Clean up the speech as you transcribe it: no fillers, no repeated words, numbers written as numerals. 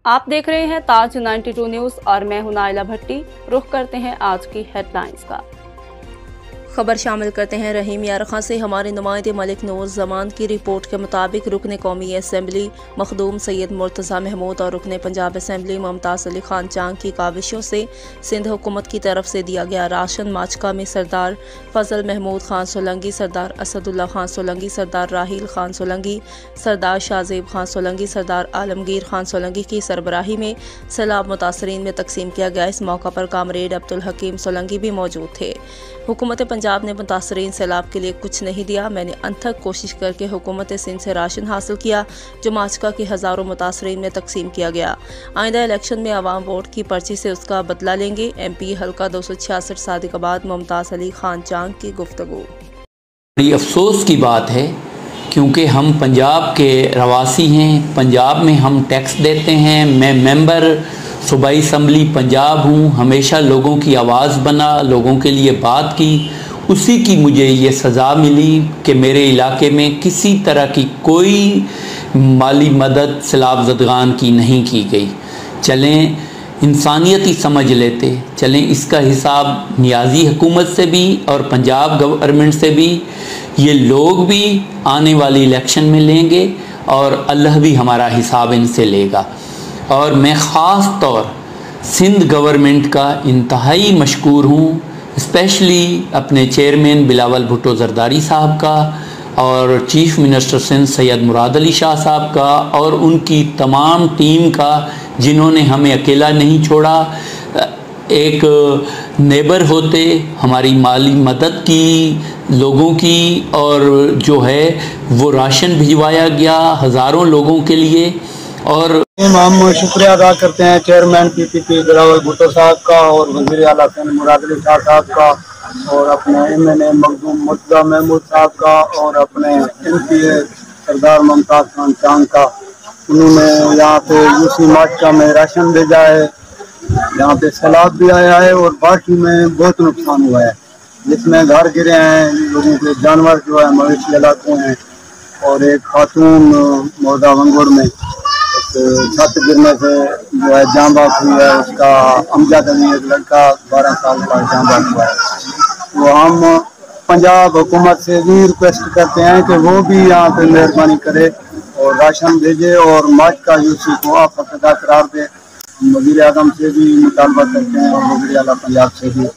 आप देख रहे हैं ताज 92 न्यूज और मैं हूं नाइला भट्टी। रुख करते हैं आज की हेडलाइंस का। खबर शामिल करते हैं रहीम यार खां से। हमारे नुमाइंदे मलिक नूर जमान की रिपोर्ट के मुताबिक रुकन कौमी असम्बली मखदूम सैयद मुर्तज़ा महमूद और रुकन पंजाब असम्बली मुमताज़ अली खान चांग की काविशों से सिंध हुकूमत की तरफ से दिया गया राशन माचका में सरदार फजल महमूद खान सोलंगी, सरदार असदुल्ला खान सोलंगी, सरदार राहील खान सोलंगी, सरदार शाहजेब खान सोलंगी, सरदार आलमगीर खान सोलंगी की सरबराही में सैलाब मुतासरीन में तकसीम किया गया। इस मौका पर कामरेड अब्दुल हकीम सोलंगी भी मौजूद थे। हुकूमत पंजाब ने मुतासरीन सैलाब के लिए कुछ नहीं दिया। मैंने अनथक कोशिश करके हुकूमत सिंध से राशन हासिल किया जो माचका के हज़ारों मुतासरीन में तकसीम किया गया। आइंदा इलेक्शन में आवाम वोट की पर्ची से उसका बदला लेंगे। MP हल्का 266 सादिकाबाद मुमताज़ अली खान चांग की गुफ्तगू। बड़ी अफसोस की बात है क्योंकि हम पंजाब के रवासी हैं, पंजाब में हम टैक्स देते हैं। मैं मेंबर सूबाई असम्बली पंजाब हूँ, हमेशा लोगों की आवाज़ बना, लोगों के लिए बात की। उसी की मुझे ये सज़ा मिली कि मेरे इलाके में किसी तरह की कोई माली मदद सैलाब ज़दगान की नहीं की गई। चलें इंसानियत ही समझ लेते, चलें इसका हिसाब नियाजी हुकूमत से भी और पंजाब गवर्नमेंट से भी, ये लोग भी आने वाली इलेक्शन में लेंगे और अल्लाह भी हमारा हिसाब इनसे लेगा। और मैं ख़ास तौर सिंध गवर्नमेंट का इंतहाई मशकूर हूँ, स्पेशली अपने चेयरमैन बिलावल भुट्टो ज़रदारी साहब का और चीफ़ मिनिस्टर सिंध सैयद मुराद अली शाह साहब का और उनकी तमाम टीम का, जिन्होंने हमें अकेला नहीं छोड़ा। एक नेबर होते हमारी माली मदद की लोगों की, और जो है वो राशन भिजवाया गया हज़ारों लोगों के लिए। और हम शुक्रिया अदा करते हैं चेयरमैन PPP बिलावल भुट्टो साहब का और वज़ीर आला सिंध मुराद अली शाह साहब का और अपने MNA मखदूम मुर्तज़ा महमूद साहब का और अपने MPA सरदार मुमताज़ खान चांग का। उन्होंने यहाँ पे UC माचका में राशन भेजा है। यहाँ पे सैलाब भी आया है और बाकी में बहुत नुकसान हुआ है, जिसमें घर गिरे हैं, लोगों के जानवर जो है मवेशी इलाकों हैं, और एक खातून मौदा वंगुर में छत गिरने से जो है जाँ बात हुई है। उसका अमजद अली एक लड़का 12 साल का जाँ बात हुआ है। तो हम पंजाब हुकूमत से भी रिक्वेस्ट करते हैं कि वो भी यहाँ पे मेहरबानी करे और राशन भेजे और माचका UC को आफतदा करार दे। वज़ीर आज़म से भी मुतालबा करते हैं और वज़ीर आला पंजाब से भी।